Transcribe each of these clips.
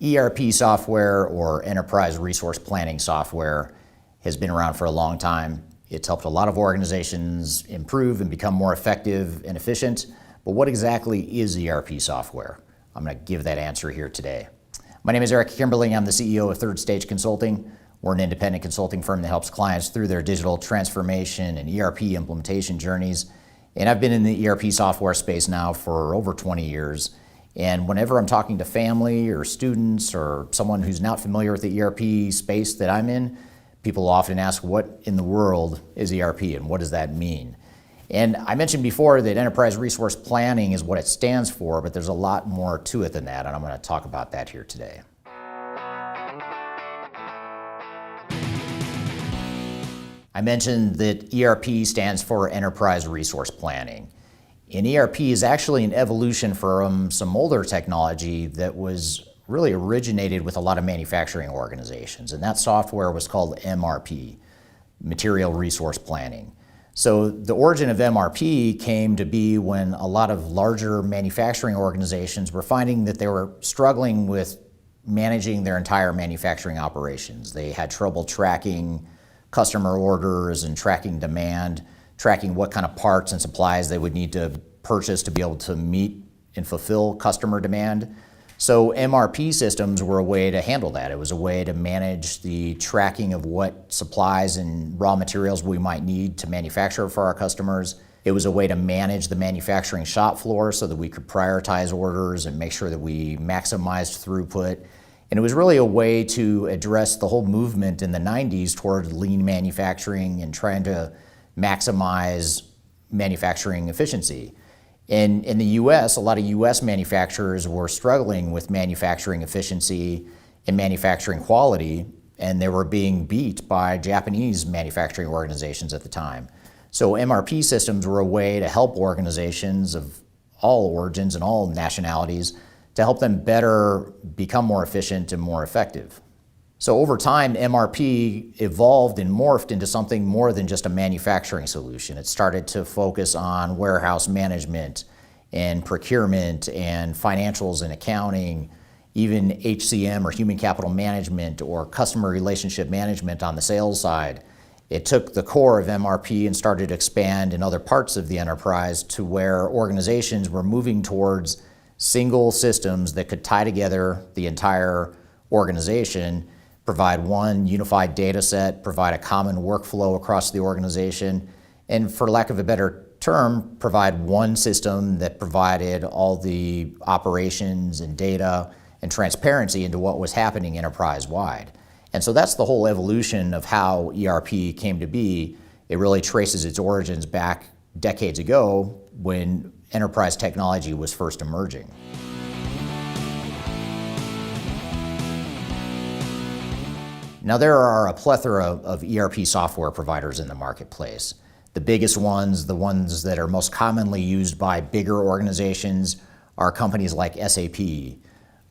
ERP software, or enterprise resource planning software, has been around for a long time. It's helped a lot of organizations improve and become more effective and efficient. But what exactly is ERP software? I'm going to give that answer here today. My name is Eric Kimberly. I'm the CEO of Third Stage Consulting. We're an independent consulting firm that helps clients through their digital transformation and ERP implementation journeys. And I've been in the ERP software space now for over 20 years. And whenever I'm talking to family or students or someone who's not familiar with the ERP space that I'm in, people often ask, what in the world is ERP and what does that mean? And I mentioned before that enterprise resource planning is what it stands for, but there's a lot more to it than that, and I'm going to talk about that here today. I mentioned that ERP stands for enterprise resource planning. And ERP is actually an evolution from some older technology that was really originated with a lot of manufacturing organizations. And that software was called MRP, Material Resource Planning. So the origin of MRP came to be when a lot of larger manufacturing organizations were finding that they were struggling with managing their entire manufacturing operations. They had trouble tracking customer orders and tracking demand, tracking what kind of parts and supplies they would need to purchase to be able to meet and fulfill customer demand. So MRP systems were a way to handle that. It was a way to manage the tracking of what supplies and raw materials we might need to manufacture for our customers. It was a way to manage the manufacturing shop floor so that we could prioritize orders and make sure that we maximized throughput. And it was really a way to address the whole movement in the 90s toward lean manufacturing and trying to maximize manufacturing efficiency. In the US, a lot of US manufacturers were struggling with manufacturing efficiency and manufacturing quality, and they were being beat by Japanese manufacturing organizations at the time. So MRP systems were a way to help organizations of all origins and all nationalities to help them better become more efficient and more effective. So over time, MRP evolved and morphed into something more than just a manufacturing solution. It started to focus on warehouse management and procurement and financials and accounting, even HCM or human capital management or customer relationship management on the sales side. It took the core of MRP and started to expand in other parts of the enterprise to where organizations were moving towards single systems that could tie together the entire organization, provide one unified data set, provide a common workflow across the organization, and for lack of a better term, provide one system that provided all the operations and data and transparency into what was happening enterprise-wide. And so that's the whole evolution of how ERP came to be. It really traces its origins back decades ago when enterprise technology was first emerging. Now there are a plethora of ERP software providers in the marketplace. The biggest ones, the ones that are most commonly used by bigger organizations, are companies like SAP.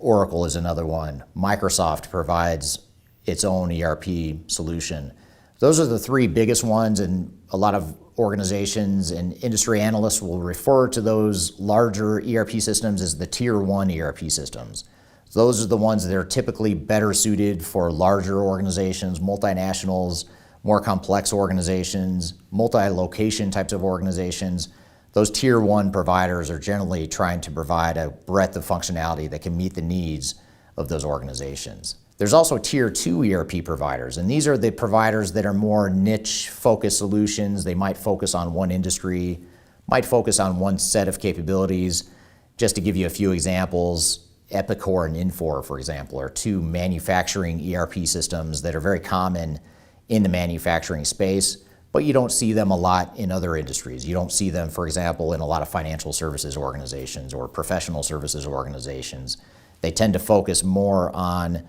Oracle is another one. Microsoft provides its own ERP solution. Those are the three biggest ones, and a lot of organizations and industry analysts will refer to those larger ERP systems as the Tier 1 ERP systems. Those are the ones that are typically better suited for larger organizations, multinationals, more complex organizations, multi-location types of organizations. Those Tier 1 providers are generally trying to provide a breadth of functionality that can meet the needs of those organizations. There's also Tier 2 ERP providers, and these are the providers that are more niche-focused solutions. They might focus on one industry, might focus on one set of capabilities. Just to give you a few examples, Epicor and Infor, for example, are two manufacturing ERP systems that are very common in the manufacturing space, but you don't see them a lot in other industries. You don't see them, for example, in a lot of financial services organizations or professional services organizations. They tend to focus more on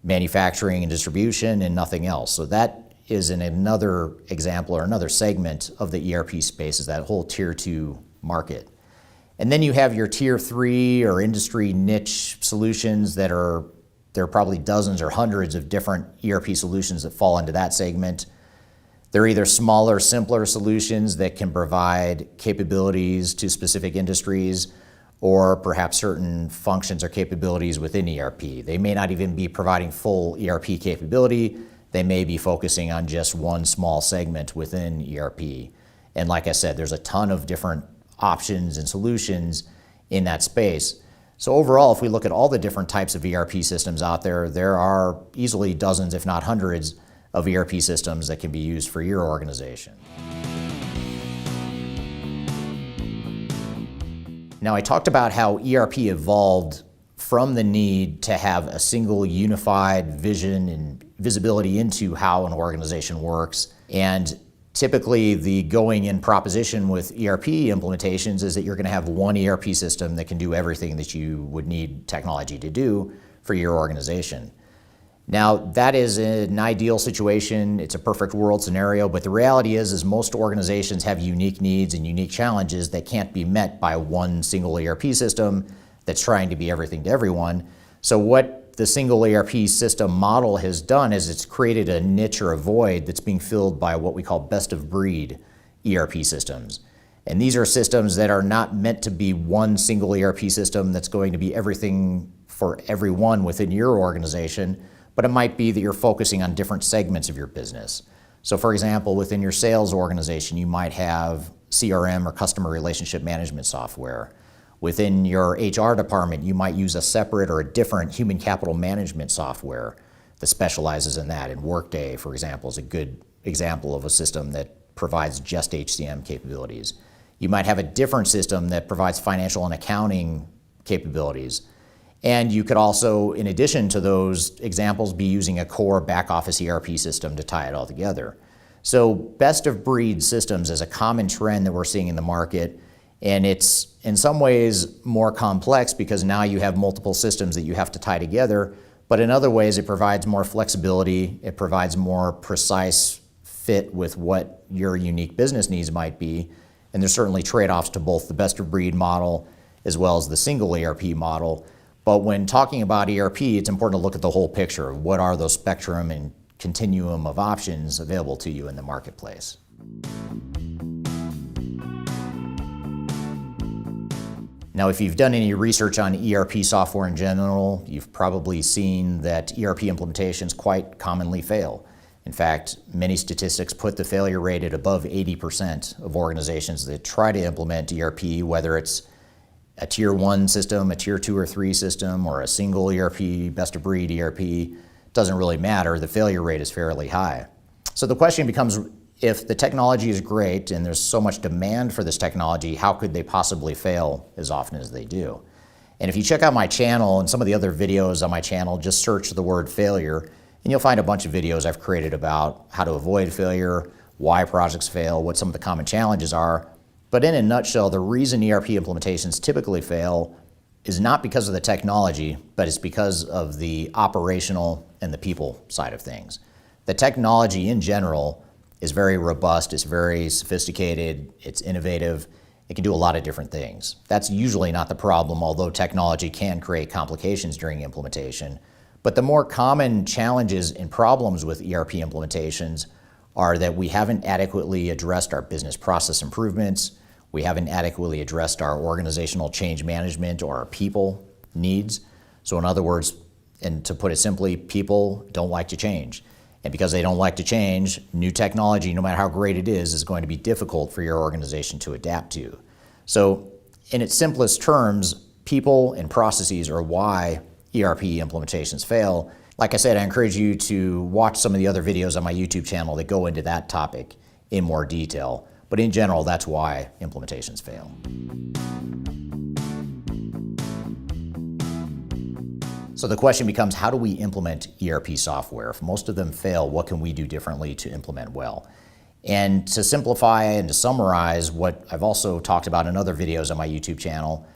manufacturing and distribution and nothing else. So that is another example or another segment of the ERP space, is that whole Tier 2 market. And then you have your Tier 3 or industry niche solutions that there are probably dozens or hundreds of different ERP solutions that fall into that segment. They're either smaller, simpler solutions that can provide capabilities to specific industries, or perhaps certain functions or capabilities within ERP. They may not even be providing full ERP capability. They may be focusing on just one small segment within ERP. And like I said, there's a ton of different options and solutions in that space. So overall, if we look at all the different types of ERP systems out there, there are easily dozens, if not hundreds, of ERP systems that can be used for your organization. Now, I talked about how ERP evolved from the need to have a single unified vision and visibility into how an organization works. And typically, the going-in proposition with ERP implementations is that you're going to have one ERP system that can do everything that you would need technology to do for your organization. Now, that is an ideal situation. It's a perfect world scenario, but the reality is most organizations have unique needs and unique challenges that can't be met by one single ERP system that's trying to be everything to everyone. So what the single ERP system model has done is it's created a niche or a void that's being filled by what we call best of breed ERP systems. And these are systems that are not meant to be one single ERP system that's going to be everything for everyone within your organization, but it might be that you're focusing on different segments of your business. So for example, within your sales organization, you might have CRM or customer relationship management software. Within your HR department, you might use a separate or a different human capital management software that specializes in that. And Workday, for example, is a good example of a system that provides just HCM capabilities. You might have a different system that provides financial and accounting capabilities. And you could also, in addition to those examples, be using a core back office ERP system to tie it all together. So best of breed systems is a common trend that we're seeing in the market. And it's in some ways more complex because now you have multiple systems that you have to tie together. But in other ways, it provides more flexibility. It provides more precise fit with what your unique business needs might be. And there's certainly trade-offs to both the best of breed model as well as the single ERP model. But when talking about ERP, it's important to look at the whole picture of what are those spectrum and continuum of options available to you in the marketplace. Now, if you've done any research on ERP software in general, you've probably seen that ERP implementations quite commonly fail. In fact, many statistics put the failure rate at above 80% of organizations that try to implement ERP, whether it's a tier 1 system, a tier 2 or 3 system, or a single ERP, best of breed ERP, doesn't really matter. The failure rate is fairly high. So the question becomes, if the technology is great and there's so much demand for this technology, how could they possibly fail as often as they do? And if you check out my channel and some of the other videos on my channel, just search the word failure, and you'll find a bunch of videos I've created about how to avoid failure, why projects fail, what some of the common challenges are. But in a nutshell, the reason ERP implementations typically fail is not because of the technology, but it's because of the operational and the people side of things. The technology in general is very robust, it's very sophisticated, it's innovative, it can do a lot of different things. That's usually not the problem, although technology can create complications during implementation. But the more common challenges and problems with ERP implementations are that we haven't adequately addressed our business process improvements, we haven't adequately addressed our organizational change management or our people needs. So in other words, and to put it simply, people don't like to change. And because they don't like to change, new technology, no matter how great it is going to be difficult for your organization to adapt to. So in its simplest terms, people and processes are why ERP implementations fail. Like I said, I encourage you to watch some of the other videos on my YouTube channel that go into that topic in more detail. But in general, that's why implementations fail. So the question becomes, how do we implement ERP software? If most of them fail, what can we do differently to implement well? And to simplify and to summarize what I've also talked about in other videos on my YouTube channel,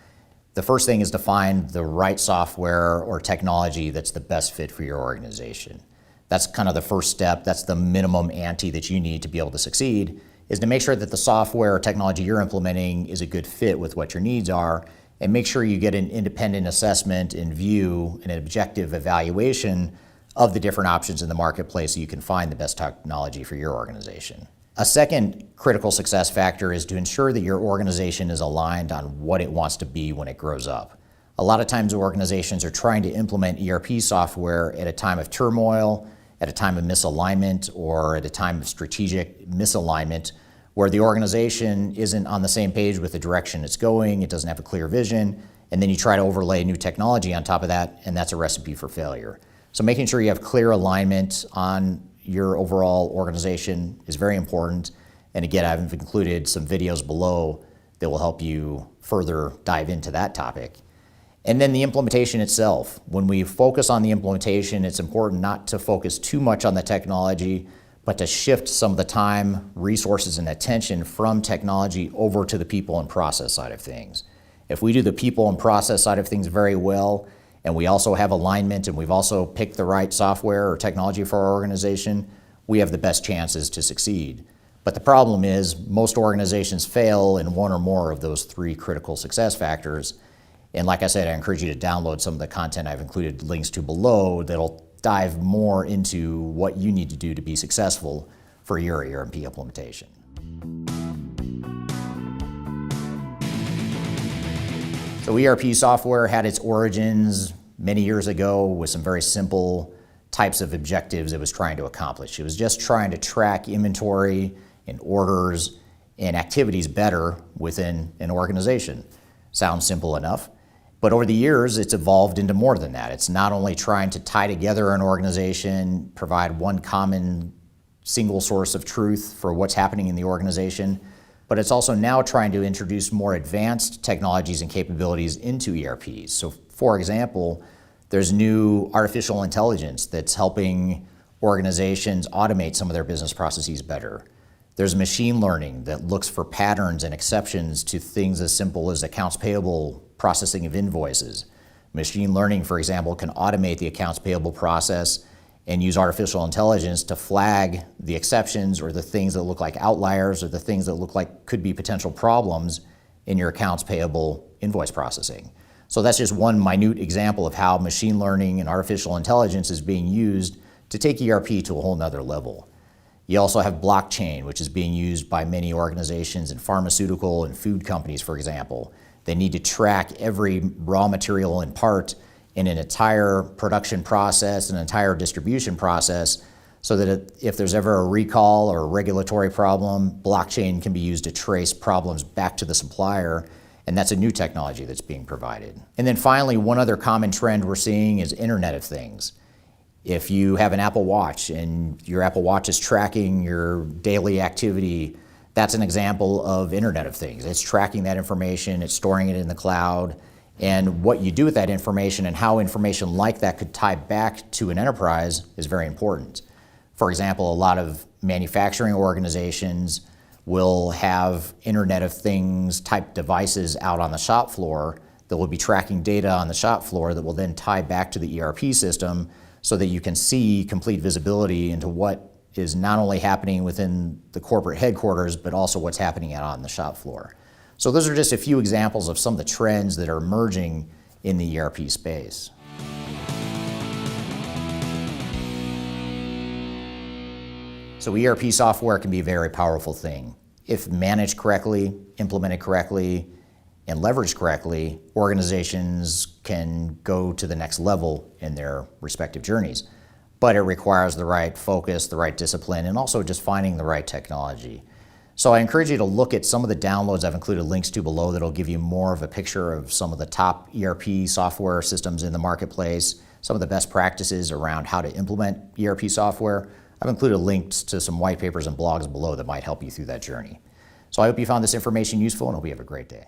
the first thing is to find the right software or technology that's the best fit for your organization. That's kind of the first step. That's the minimum ante that you need to be able to succeed, is to make sure that the software or technology you're implementing is a good fit with what your needs are, and make sure you get an independent assessment and view and an objective evaluation of the different options in the marketplace so you can find the best technology for your organization. A second critical success factor is to ensure that your organization is aligned on what it wants to be when it grows up. A lot of times organizations are trying to implement ERP software at a time of turmoil, at a time of misalignment, or at a time of strategic misalignment, where the organization isn't on the same page with the direction it's going, it doesn't have a clear vision, and then you try to overlay new technology on top of that, and that's a recipe for failure. So making sure you have clear alignment on your overall organization is very important. And again, I've included some videos below that will help you further dive into that topic. And then the implementation itself. When we focus on the implementation, it's important not to focus too much on the technology, but to shift some of the time, resources, and attention from technology over to the people and process side of things. If we do the people and process side of things very well, and we also have alignment, and we've also picked the right software or technology for our organization, we have the best chances to succeed. But the problem is most organizations fail in one or more of those three critical success factors. And like I said, I encourage you to download some of the content I've included links to below that'll dive more into what you need to do to be successful for your ERP implementation. So ERP software had its origins many years ago with some very simple types of objectives it was trying to accomplish. It was just trying to track inventory and orders and activities better within an organization. Sounds simple enough. But over the years, it's evolved into more than that. It's not only trying to tie together an organization, provide one common single source of truth for what's happening in the organization, but it's also now trying to introduce more advanced technologies and capabilities into ERPs. So for example, there's new artificial intelligence that's helping organizations automate some of their business processes better. There's machine learning that looks for patterns and exceptions to things as simple as accounts payable processing of invoices. Machine learning, for example, can automate the accounts payable process and use artificial intelligence to flag the exceptions or the things that look like outliers or the things that look like could be potential problems in your accounts payable invoice processing. So that's just one minute example of how machine learning and artificial intelligence is being used to take ERP to a whole nother level. You also have blockchain, which is being used by many organizations in pharmaceutical and food companies, for example. They need to track every raw material and part in an entire production process, an entire distribution process, so that if there's ever a recall or a regulatory problem, blockchain can be used to trace problems back to the supplier, and that's a new technology that's being provided. And then finally, one other common trend we're seeing is Internet of Things. If you have an Apple Watch and your Apple Watch is tracking your daily activity, that's an example of Internet of Things. It's tracking that information, it's storing it in the cloud, and what you do with that information and how information like that could tie back to an enterprise is very important. For example, a lot of manufacturing organizations will have Internet of Things type devices out on the shop floor that will be tracking data on the shop floor that will then tie back to the ERP system so that you can see complete visibility into what is not only happening within the corporate headquarters, but also what's happening out on the shop floor. So those are just a few examples of some of the trends that are emerging in the ERP space. So ERP software can be a very powerful thing. If managed correctly, implemented correctly, and leveraged correctly, organizations can go to the next level in their respective journeys. But it requires the right focus, the right discipline, and also just finding the right technology. So I encourage you to look at some of the downloads I've included links to below that'll give you more of a picture of some of the top ERP software systems in the marketplace, some of the best practices around how to implement ERP software. I've included links to some white papers and blogs below that might help you through that journey. So I hope you found this information useful and hope you have a great day.